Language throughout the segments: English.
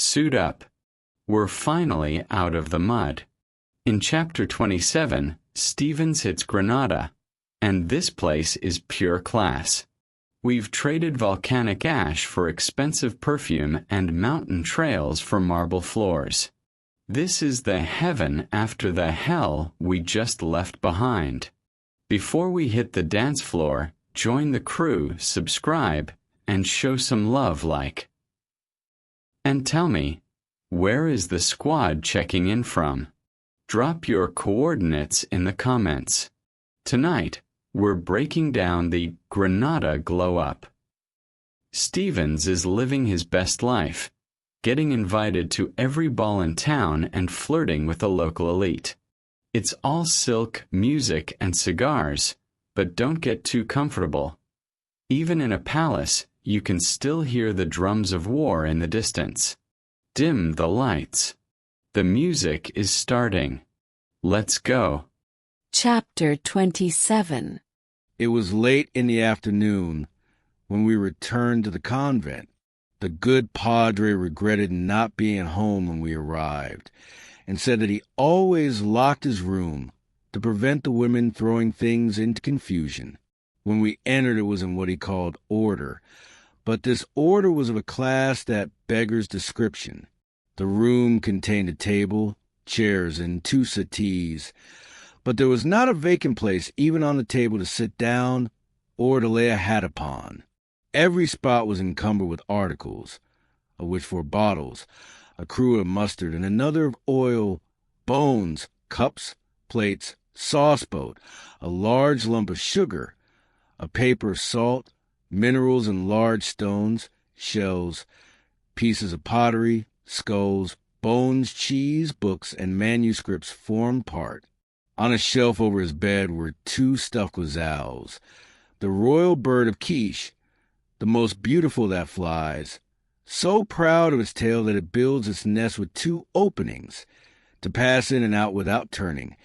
Suit up. We're finally out of the mud. In Chapter 27, Stevens hits Granada, and this place is pure class. We've traded volcanic ash for expensive perfume and mountain trails for marble floors. This is the heaven after the hell we just left behind. Before we hit the dance floor, join the crew, subscribe, and show some love like. And tell me, where is the squad checking in from? Drop your coordinates in the comments. Tonight, we're breaking down the Granada glow-up. Stevens is living his best life, getting invited to every ball in town and flirting with the local elite. It's all silk, music, and cigars, but don't get too comfortable. Even in a palace, you can still hear the drums of war in the distance. Dim the lights. The music is starting. Let's go. Chapter 27. It was late in the afternoon when we returned to the convent. The good Padre regretted not being home when we arrived, and said that he always locked his room to prevent the women throwing things into confusion. When we entered, it was in what he called order, but this order was of a class that beggars description. The room contained a table, chairs, and 2 settees, but there was not a vacant place even on the table to sit down or to lay a hat upon. Every spot was encumbered with articles, of which were bottles, a cruet of mustard, and another of oil, bones, cups, plates, sauceboat, a large lump of sugar, a paper of salt, minerals and large stones, shells, pieces of pottery, skulls, bones, cheese, books, and manuscripts formed part. On a shelf over his bed were 2 stuffed quezals, the royal bird of Quiché, the most beautiful that flies, so proud of its tail that it builds its nest with 2 openings, to pass in and out without turning,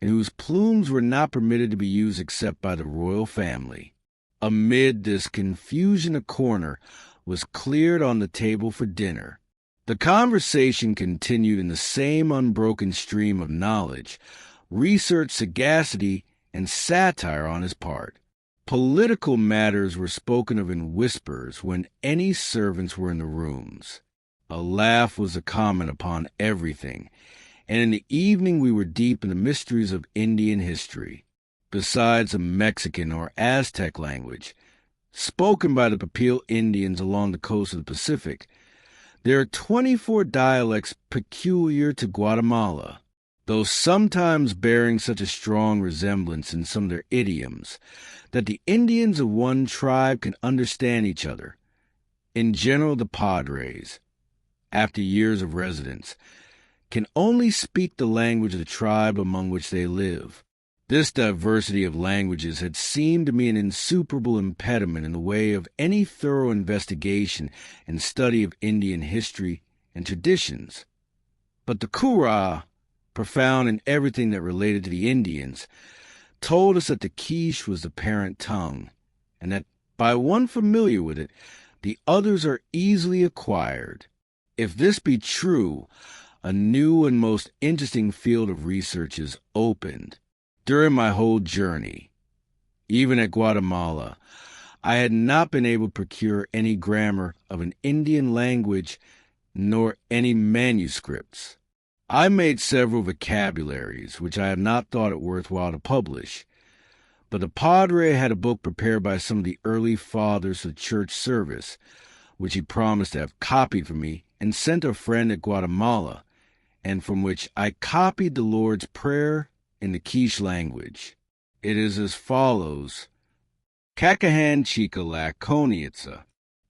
and whose plumes were not permitted to be used except by the royal family. Amid this confusion, a corner was cleared on the table for dinner. The conversation continued in the same unbroken stream of knowledge, research, sagacity, and satire on his part. Political matters were spoken of in whispers when any servants were in the rooms. A laugh was a comment upon everything, and in the evening we were deep in the mysteries of Indian history. Besides the Mexican or Aztec language, spoken by the Papil Indians along the coast of the Pacific, there are 24 dialects peculiar to Guatemala, though sometimes bearing such a strong resemblance in some of their idioms that the Indians of one tribe can understand each other. In general, the Padres, after years of residence, can only speak the language of the tribe among which they live. This diversity of languages had seemed to me an insuperable impediment in the way of any thorough investigation and study of Indian history and traditions. But the Cura, profound in everything that related to the Indians, told us that the Quiché was the parent tongue, and that by one familiar with it, the others are easily acquired. If this be true, a new and most interesting field of research is opened. During my whole journey, even at Guatemala, I had not been able to procure any grammar of an Indian language nor any manuscripts. I made several vocabularies, which I have not thought it worthwhile to publish, but the Padre had a book prepared by some of the early fathers of church service, which he promised to have copied for me and sent a friend at Guatemala, and from which I copied the Lord's Prayer in the Quiché language. It is as follows: Kakahan chika lakoniitsa.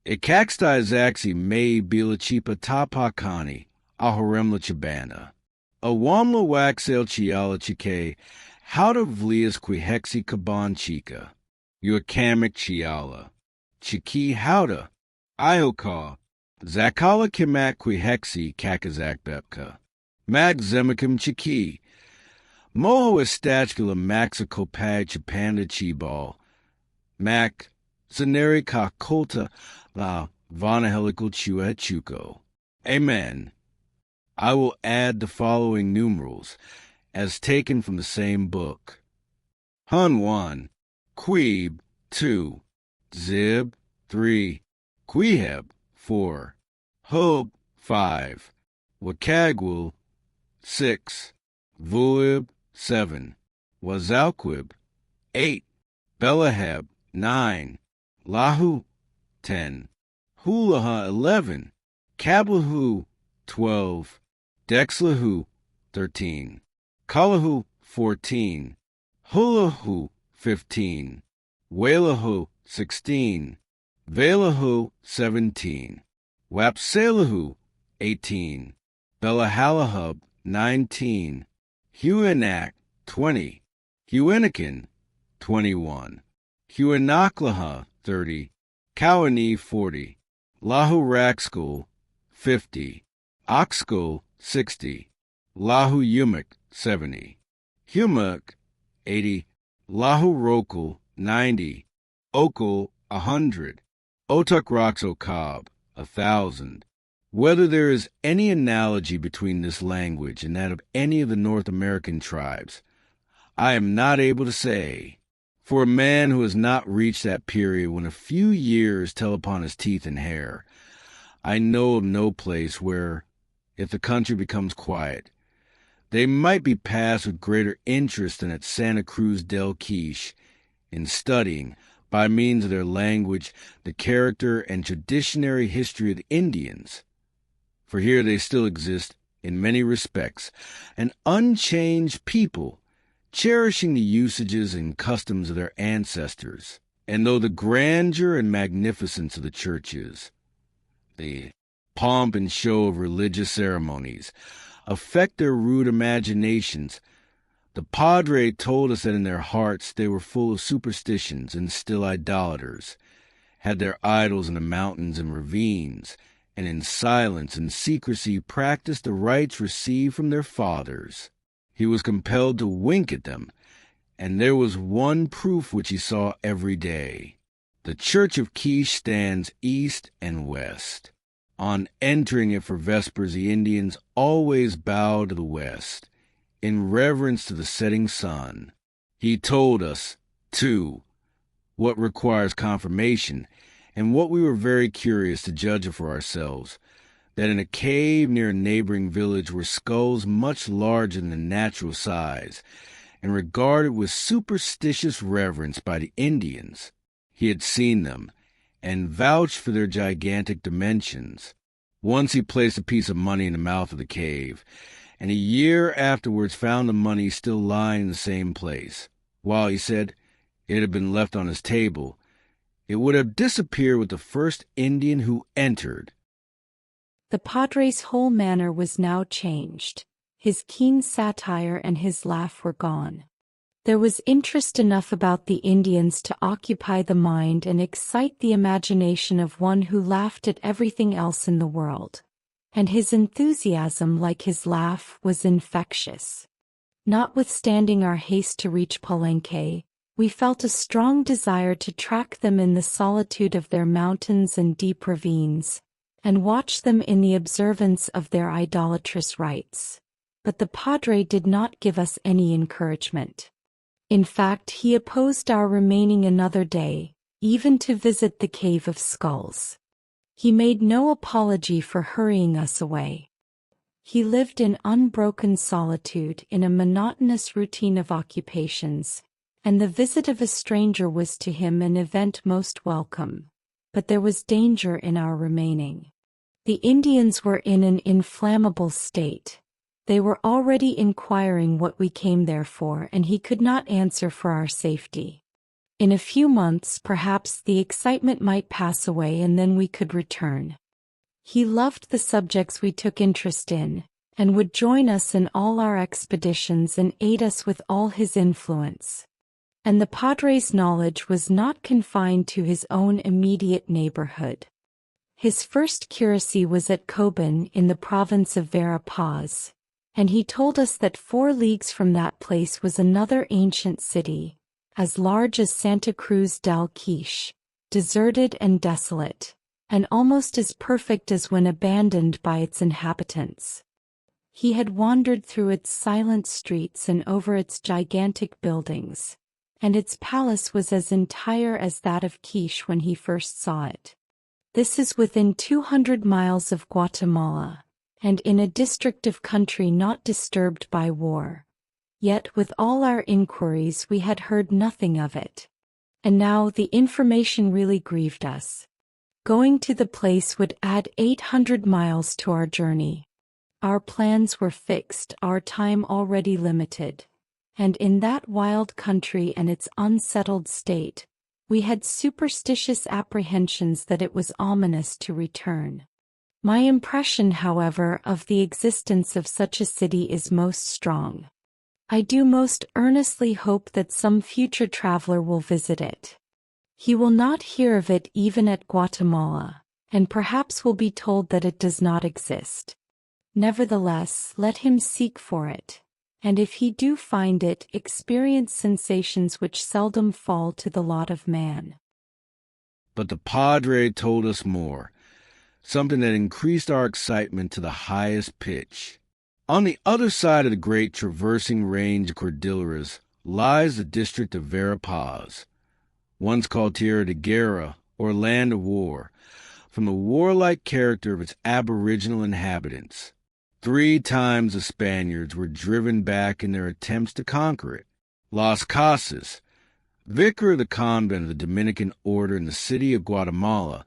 Ikakstai zaxi me bila chipa tapakani, ahoremla chabana. Awamla waxel chiala chike, howda vlias quihexi kaban chika. Uakamic chiala. Chiki howda. Ioka. Zakala kimak quihexi kakazak bepka. Mag zemikim chiki. Moho estachkula maxicopag chapanda chibal. Mac zaneri kakolta la vanahelical chua chuko. Amen. I will add the following numerals, as taken from the same book. Hun 1, Queeb 2, Zib 3, Queheb 4, Hub 5, Wakagwil 6, Vuib 7, Wazalquib 8, Belaheb 9, Lahu 10, Hulaha 11, Kablahu 12, Dexlahu 13, Kalahu 14, Hulahu 15, Walahu 16, Valahu 17, Wapsalahu 18, Belahalahub 19, Huanak 20, Huanakin 21, Huanaklaha 30, Kawani 40, Lahu Rakskul 50, Oxkul 60, Lahu Yumak 70, Humak 80, Lahu Rokul 90, Okul 100, Otuk Roxokab 1,000. Whether there is any analogy between this language and that of any of the North American tribes, I am not able to say. For a man who has not reached that period when a few years tell upon his teeth and hair, I know of no place where, if the country becomes quiet, they might be passed with greater interest than at Santa Cruz del Quiche in studying, by means of their language, the character and traditionary history of the Indians. For here they still exist, in many respects, an unchanged people, cherishing the usages and customs of their ancestors. And though the grandeur and magnificence of the churches, the pomp and show of religious ceremonies, affect their rude imaginations, the Padre told us that in their hearts they were full of superstitions and still idolaters, had their idols in the mountains and ravines, and in silence and secrecy practiced the rites received from their fathers. He was compelled to wink at them, and there was one proof which he saw every day. The church of Quiche stands east and west. On entering it for vespers, the Indians always bow to the west, in reverence to the setting sun. He told us, too, what requires confirmation, and what we were very curious to judge for ourselves, that in a cave near a neighboring village were skulls much larger than the natural size, and regarded with superstitious reverence by the Indians. He had seen them, and vouched for their gigantic dimensions. Once he placed a piece of money in the mouth of the cave, and a year afterwards found the money still lying in the same place. While, he said, it had been left on his table, it would have disappeared with the first Indian who entered. The Padre's whole manner was now changed. His keen satire and his laugh were gone. There was interest enough about the Indians to occupy the mind and excite the imagination of one who laughed at everything else in the world. And his enthusiasm, like his laugh, was infectious. Notwithstanding our haste to reach Palenque, we felt a strong desire to track them in the solitude of their mountains and deep ravines, and watch them in the observance of their idolatrous rites. But the Padre did not give us any encouragement. In fact, he opposed our remaining another day, even to visit the Cave of Skulls. He made no apology for hurrying us away. He lived in unbroken solitude in a monotonous routine of occupations, and the visit of a stranger was to him an event most welcome. But there was danger in our remaining. The Indians were in an inflammable state. They were already inquiring what we came there for, and he could not answer for our safety. In a few months, perhaps, the excitement might pass away and then we could return. He loved the subjects we took interest in, and would join us in all our expeditions and aid us with all his influence. And the Padre's knowledge was not confined to his own immediate neighborhood. His first curacy was at Coban in the province of Vera Paz, and he told us that 4 leagues from that place was another ancient city, as large as Santa Cruz del Quiche, deserted and desolate, and almost as perfect as when abandoned by its inhabitants. He had wandered through its silent streets and over its gigantic buildings, and its palace was as entire as that of Quiché when he first saw it. This is within 200 miles of Guatemala, and in a district of country not disturbed by war. Yet with all our inquiries we had heard nothing of it. And now the information really grieved us. Going to the place would add 800 miles to our journey. Our plans were fixed, our time already limited. And in that wild country and its unsettled state, we had superstitious apprehensions that it was ominous to return. My impression, however, of the existence of such a city is most strong. I do most earnestly hope that some future traveler will visit it. He will not hear of it even at Guatemala, and perhaps will be told that it does not exist. Nevertheless, let him seek for it, and if he do find it, experience sensations which seldom fall to the lot of man. But the Padre told us more, something that increased our excitement to the highest pitch. On the other side of the great traversing range of Cordilleras lies the district of Verapaz, once called Tierra de Guerra, or Land of War, from the warlike character of its aboriginal inhabitants. 3 times the Spaniards were driven back in their attempts to conquer it. Las Casas, vicar of the convent of the Dominican order in the city of Guatemala,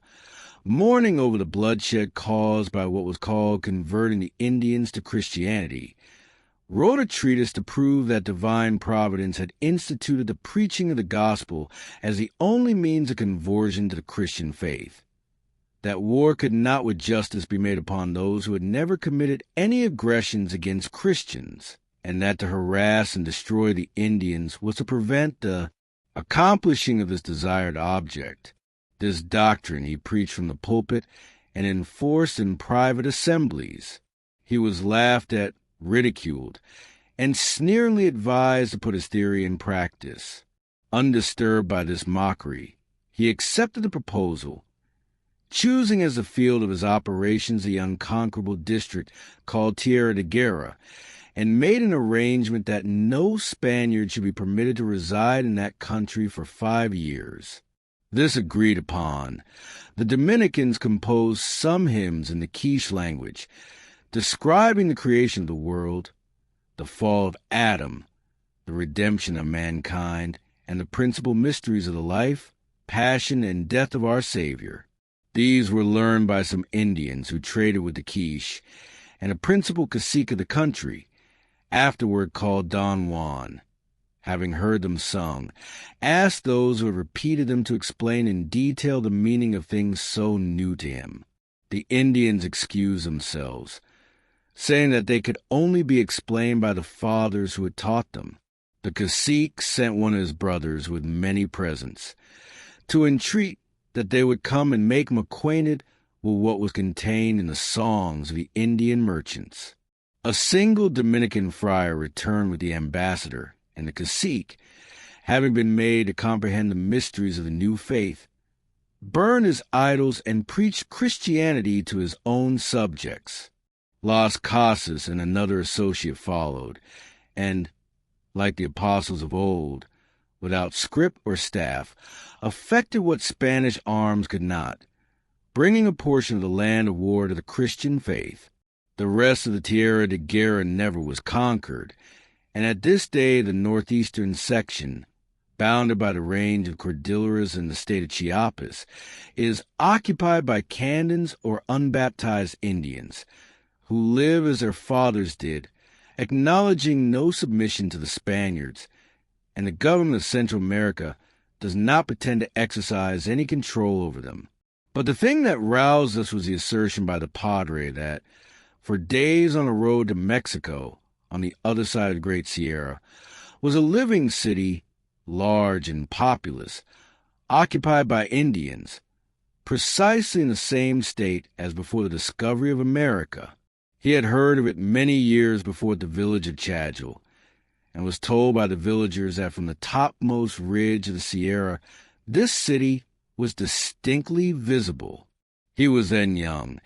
mourning over the bloodshed caused by what was called converting the Indians to Christianity, wrote a treatise to prove that divine providence had instituted the preaching of the gospel as the only means of conversion to the Christian faith, that war could not with justice be made upon those who had never committed any aggressions against Christians, and that to harass and destroy the Indians was to prevent the accomplishing of this desired object. This doctrine he preached from the pulpit and enforced in private assemblies. He was laughed at, ridiculed, and sneeringly advised to put his theory in practice. Undisturbed by this mockery, he accepted the proposal, choosing as the field of his operations the unconquerable district called Tierra de Guerra, and made an arrangement that no Spaniard should be permitted to reside in that country for 5 years. This agreed upon, the Dominicans composed some hymns in the Quiché language, describing the creation of the world, the fall of Adam, the redemption of mankind, and the principal mysteries of the life, passion, and death of our Savior. These were learned by some Indians who traded with the Quiché, and a principal cacique of the country, afterward called Don Juan, having heard them sung, asked those who had repeated them to explain in detail the meaning of things so new to him. The Indians excused themselves, saying that they could only be explained by the fathers who had taught them. The cacique sent one of his brothers with many presents, to entreat that they would come and make him acquainted with what was contained in the songs of the Indian merchants. A single Dominican friar returned with the ambassador, and the cacique, having been made to comprehend the mysteries of the new faith, burned his idols and preached Christianity to his own subjects. Las Casas and another associate followed, and, like the apostles of old, without scrip or staff, effected what Spanish arms could not, bringing a portion of the land of war to the Christian faith. The rest of the Tierra de Guerra never was conquered, and at this day the northeastern section, bounded by the range of Cordilleras in the state of Chiapas, is occupied by Candans or unbaptized Indians, who live as their fathers did, acknowledging no submission to the Spaniards, and the government of Central America does not pretend to exercise any control over them. But the thing that roused us was the assertion by the Padre that, for days on the road to Mexico, on the other side of the Great Sierra, was a living city, large and populous, occupied by Indians, precisely in the same state as before the discovery of America. He had heard of it many years before at the village of Chagel, and was told by the villagers that from the topmost ridge of the Sierra, this city was distinctly visible. He was then young,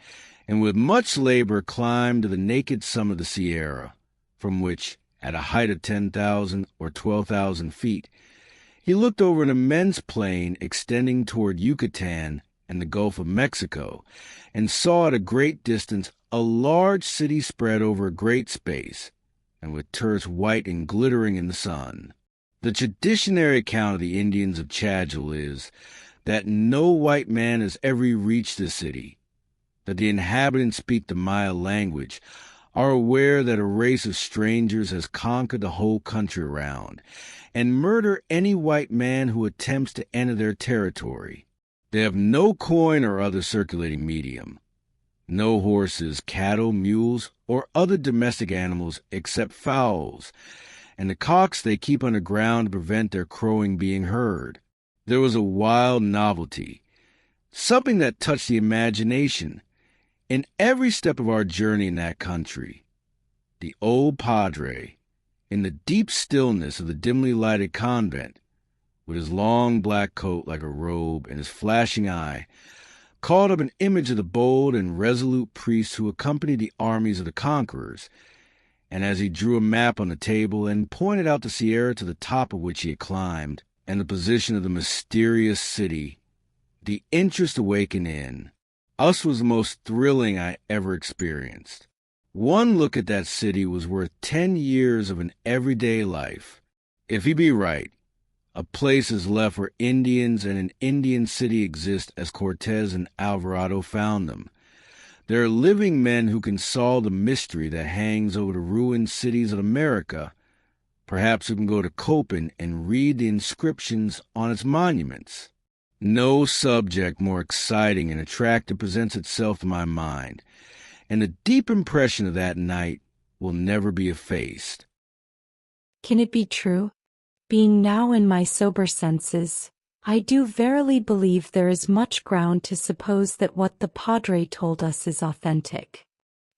and with much labor climbed to the naked summit of the Sierra, from which, at a height of 10,000 or 12,000 feet, he looked over an immense plain extending toward Yucatan and the Gulf of Mexico, and saw at a great distance a large city spread over a great space, and with turrets white and glittering in the sun. The traditionary account of the Indians of Chagel is that no white man has ever reached the city, that the inhabitants speak the Maya language, are aware that a race of strangers has conquered the whole country around, and murder any white man who attempts to enter their territory. They have no coin or other circulating medium, no horses, cattle, mules, or other domestic animals except fowls, and the cocks they keep underground to prevent their crowing being heard. There was a wild novelty, something that touched the imagination, in every step of our journey in that country. The old Padre, in the deep stillness of the dimly lighted convent, with his long black coat like a robe and his flashing eye, called up an image of the bold and resolute priest who accompanied the armies of the conquerors, and as he drew a map on the table and pointed out the Sierra to the top of which he had climbed, and the position of the mysterious city, the interest awakened in us was the most thrilling I ever experienced. One look at that city was worth 10 years of an everyday life. If he be right, a place is left where Indians and an Indian city exist as Cortez and Alvarado found them. There are living men who can solve the mystery that hangs over the ruined cities of America. Perhaps we can go to Copan and read the inscriptions on its monuments. No subject more exciting and attractive presents itself to my mind, and the deep impression of that night will never be effaced. Can it be true? Being now in my sober senses, I do verily believe there is much ground to suppose that what the Padre told us is authentic.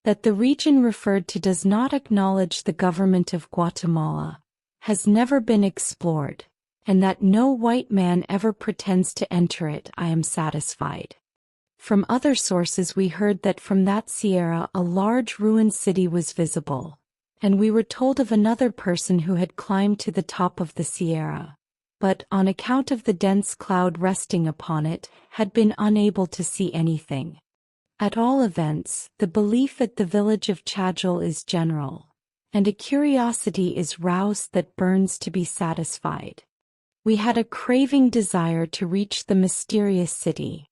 That the region referred to does not acknowledge the government of Guatemala, has never been explored, and that no white man ever pretends to enter it, I am satisfied. From other sources we heard that from that Sierra a large ruined city was visible, and we were told of another person who had climbed to the top of the Sierra, but, on account of the dense cloud resting upon it, had been unable to see anything. At all events, the belief at the village of Chagel is general, and a curiosity is roused that burns to be satisfied. We had a craving desire to reach the mysterious city.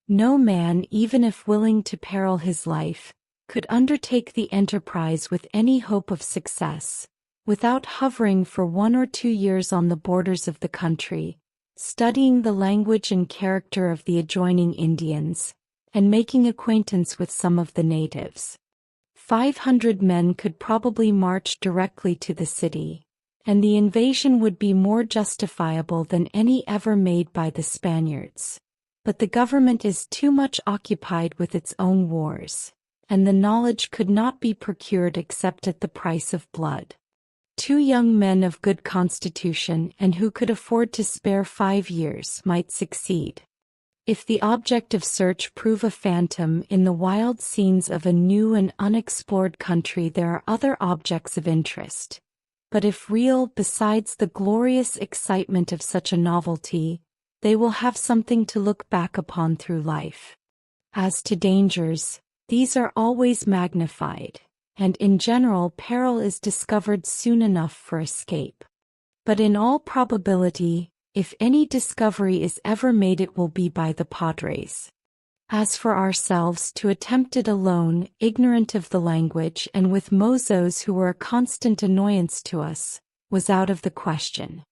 No man, even if willing to peril his life, could undertake the enterprise with any hope of success, without hovering for 1 or 2 years on the borders of the country, studying the language and character of the adjoining Indians, and making acquaintance with some of the natives. 500 men could probably march directly to the city, and the invasion would be more justifiable than any ever made by the Spaniards. But the government is too much occupied with its own wars, and the knowledge could not be procured except at the price of blood. 2 young men of good constitution and who could afford to spare 5 years might succeed. If the object of search prove a phantom in the wild scenes of a new and unexplored country, there are other objects of interest. But if real, besides the glorious excitement of such a novelty, they will have something to look back upon through life. As to dangers, these are always magnified, and in general peril is discovered soon enough for escape. But in all probability, if any discovery is ever made, it will be by the Padres. As for ourselves, to attempt it alone, ignorant of the language and with mozos who were a constant annoyance to us, was out of the question.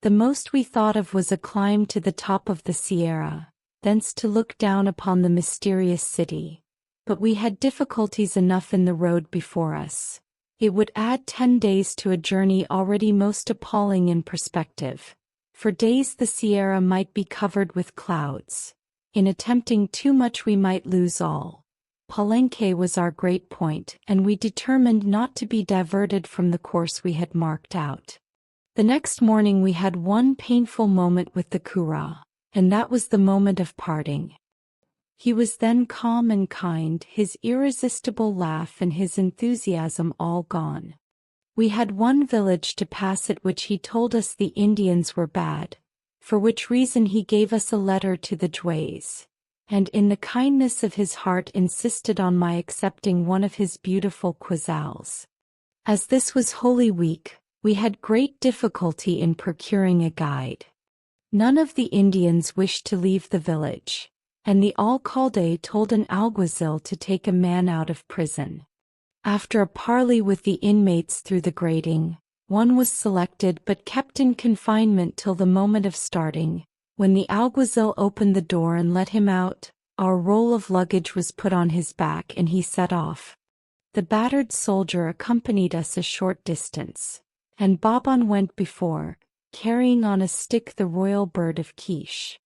The most we thought of was a climb to the top of the Sierra, thence to look down upon the mysterious city. But we had difficulties enough in the road before us. It would add 10 days to a journey already most appalling in perspective. For days the Sierra might be covered with clouds. In attempting too much we might lose all. Palenque was our great point, and we determined not to be diverted from the course we had marked out. The next morning we had one painful moment with the cura, and that was the moment of parting. He was then calm and kind, his irresistible laugh and his enthusiasm all gone. We had one village to pass at which he told us the Indians were bad, for which reason he gave us a letter to the Juez, and in the kindness of his heart insisted on my accepting one of his beautiful Quezals. As this was Holy Week, we had great difficulty in procuring a guide. None of the Indians wished to leave the village, and the alcalde told an alguazil to take a man out of prison. After a parley with the inmates through the grating, one was selected but kept in confinement till the moment of starting. When the alguazil opened the door and let him out, our roll of luggage was put on his back and he set off. The battered soldier accompanied us a short distance, and Baban went before, carrying on a stick the royal bird of Quiché.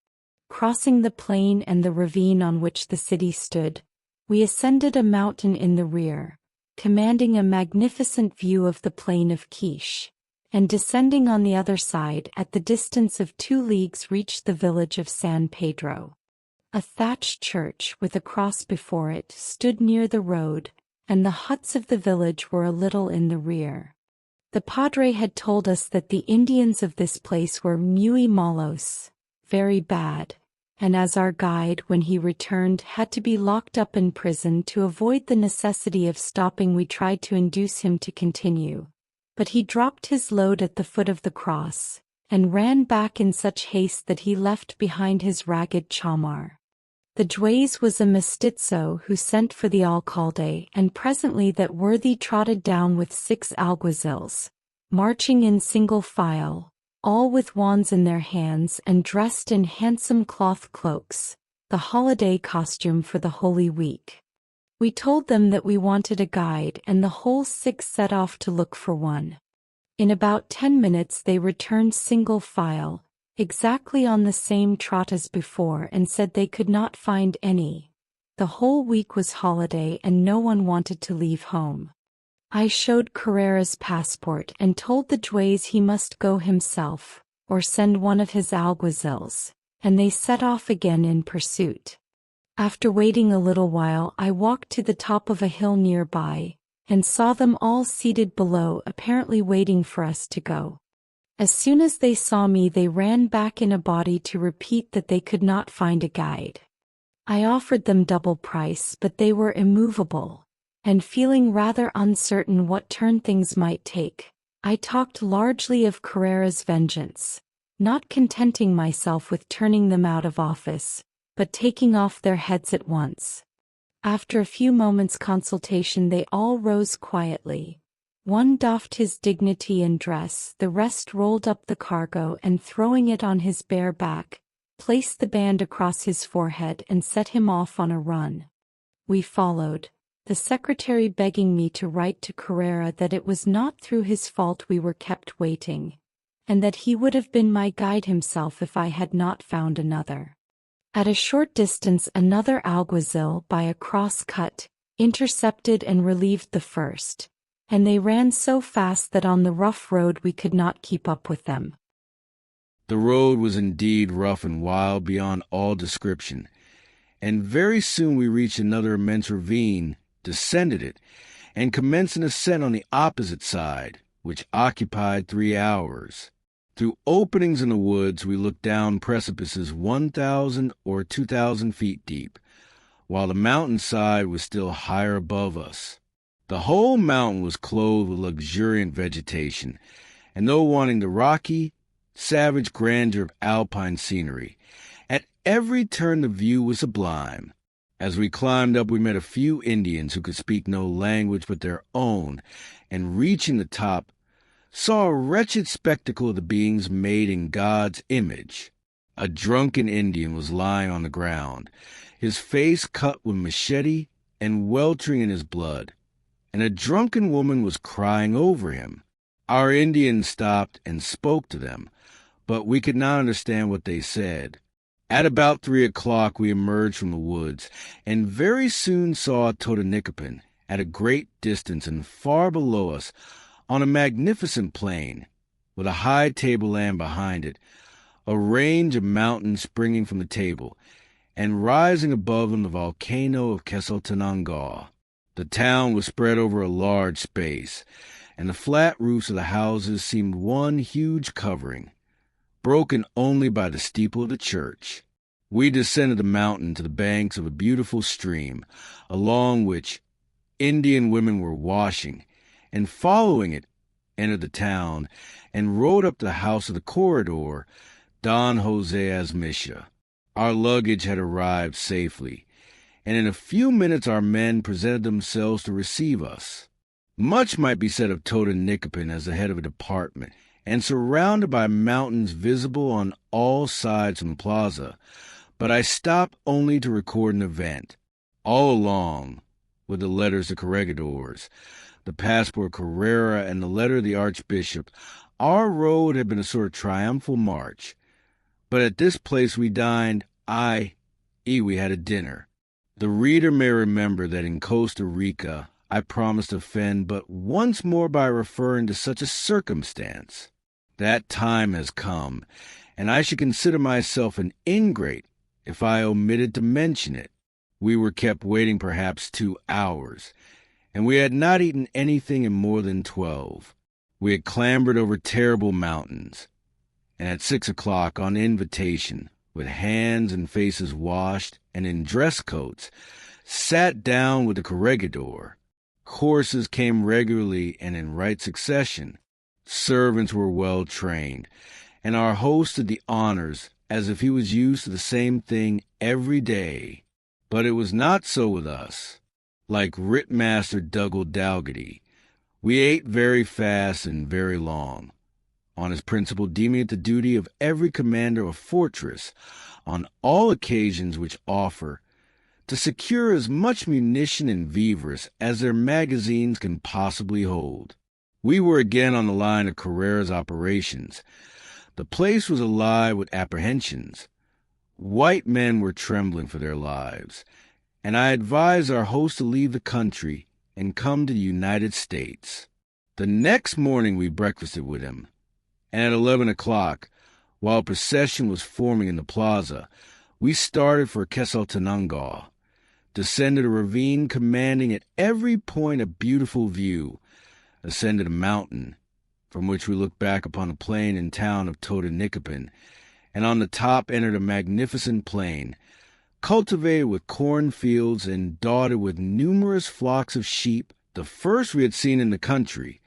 Crossing the plain and the ravine on which the city stood, we ascended a mountain in the rear, commanding a magnificent view of the plain of Quiché, and descending on the other side at the distance of 2 leagues reached the village of San Pedro. A thatched church with a cross before it stood near the road, and the huts of the village were a little in the rear. The Padre had told us that the Indians of this place were Muy Malos, very bad, and as our guide, when he returned, had to be locked up in prison to avoid the necessity of stopping, we tried to induce him to continue. But he dropped his load at the foot of the cross, and ran back in such haste that he left behind his ragged chamar. The Juez was a mestizo who sent for the alcalde, and presently that worthy trotted down with 6 alguazils, marching in single file, all with wands in their hands and dressed in handsome cloth cloaks, the holiday costume for the Holy Week. We told them that we wanted a guide, and the whole 6 set off to look for one. In about 10 minutes they returned single file, exactly on the same trot as before, and said they could not find any. The whole week was holiday and no one wanted to leave home. I showed Carrera's passport and told the Juez he must go himself, or send one of his alguazils, and they set off again in pursuit. After waiting a little while, I walked to the top of a hill nearby, and saw them all seated below, apparently waiting for us to go. As soon as they saw me, they ran back in a body to repeat that they could not find a guide. I offered them double price, but they were immovable, and feeling rather uncertain what turn things might take, I talked largely of Carrera's vengeance, not contenting myself with turning them out of office, but taking off their heads at once. After a few moments' consultation they all rose quietly. One doffed his dignity and dress, the rest rolled up the cargo and, throwing it on his bare back, placed the band across his forehead and set him off on a run. We followed, the secretary begging me to write to Carrera that it was not through his fault we were kept waiting, and that he would have been my guide himself if I had not found another. At a short distance another alguazil, by a cross-cut, intercepted and relieved the first, and they ran so fast that on the rough road we could not keep up with them. The road was indeed rough and wild beyond all description, and very soon we reached another immense ravine, descended it, and commenced an ascent on the opposite side, which occupied 3 hours. Through openings in the woods we looked down precipices 1,000 or 2,000 feet deep, while the mountainside was still higher above us. The whole mountain was clothed with luxuriant vegetation, and though wanting the rocky, savage grandeur of alpine scenery, at every turn the view was sublime. As we climbed up we met a few Indians who could speak no language but their own, and reaching the top, saw a wretched spectacle of the beings made in God's image. A drunken Indian was lying on the ground, his face cut with machete and weltering in his blood, and a drunken woman was crying over him. Our Indians stopped and spoke to them, but we could not understand what they said. At about 3 o'clock we emerged from the woods, and very soon saw Totonicapan at a great distance and far below us, on a magnificent plain, with a high tableland behind it, a range of mountains springing from the table, and rising above them the volcano of Quezal. The town was spread over a large space, and the flat roofs of the houses seemed one huge covering, broken only by the steeple of the church. We descended the mountain to the banks of a beautiful stream, along which Indian women were washing, and following it, entered the town, and rode up to the house of the corridor, Don Jose Azmisha. Our luggage had arrived safely, and in a few minutes our men presented themselves to receive us. Much might be said of Totonicapin as the head of a department, and surrounded by mountains visible on all sides from the plaza, but I stopped only to record an event. All along, with the letters of corregidors, the passport Carrera, and the letter of the Archbishop, our road had been a sort of triumphal march. But at this place we dined, we had a dinner. The reader may remember that in Costa Rica I promised to offend but once more by referring to such a circumstance. That time has come, and I should consider myself an ingrate if I omitted to mention it. We were kept waiting perhaps 2 hours, and we had not eaten anything in more than 12. We had clambered over terrible mountains, and at 6 o'clock, on invitation, with hands and faces washed and in dress coats, sat down with the corregidor. Courses came regularly and in right succession. Servants were well trained, and our host did the honors as if he was used to the same thing every day. But it was not so with us. Like Writmaster Dougal Dalgety, we ate very fast and very long, on his principle deeming it the duty of every commander of a fortress, on all occasions which offer, to secure as much munition and vivres as their magazines can possibly hold. We were again on the line of Carrera's operations. The place was alive with apprehensions. White men were trembling for their lives, and I advised our host to leave the country and come to the United States. The next morning we breakfasted with him, and at 11 o'clock, while a procession was forming in the plaza, we started for Quetzaltenango, descended a ravine commanding at every point a beautiful view, ascended a mountain, from which we looked back upon the plain and town of Totonicapin, and on the top entered a magnificent plain, cultivated with cornfields and dotted with numerous flocks of sheep, the first we had seen in the country.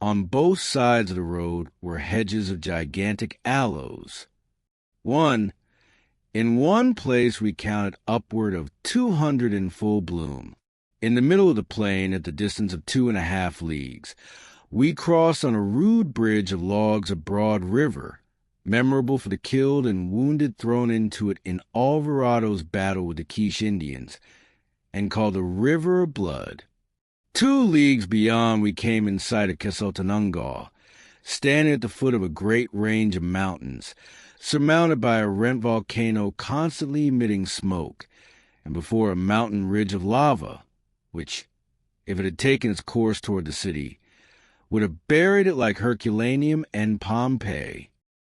On both sides of the road were hedges of gigantic aloes. In one place we counted upward of 200 in full bloom. In the middle of the plain, at the distance of 2.5 leagues, we crossed on a rude bridge of logs a broad river, memorable for the killed and wounded thrown into it in Alvarado's battle with the Quiché Indians, and called the River of Blood. 2 leagues beyond we came in sight of Quetzaltenango, standing at the foot of a great range of mountains, surmounted by a rent volcano constantly emitting smoke, and before a mountain ridge of lava, which, if it had taken its course toward the city, would have buried it like Herculaneum and Pompeii.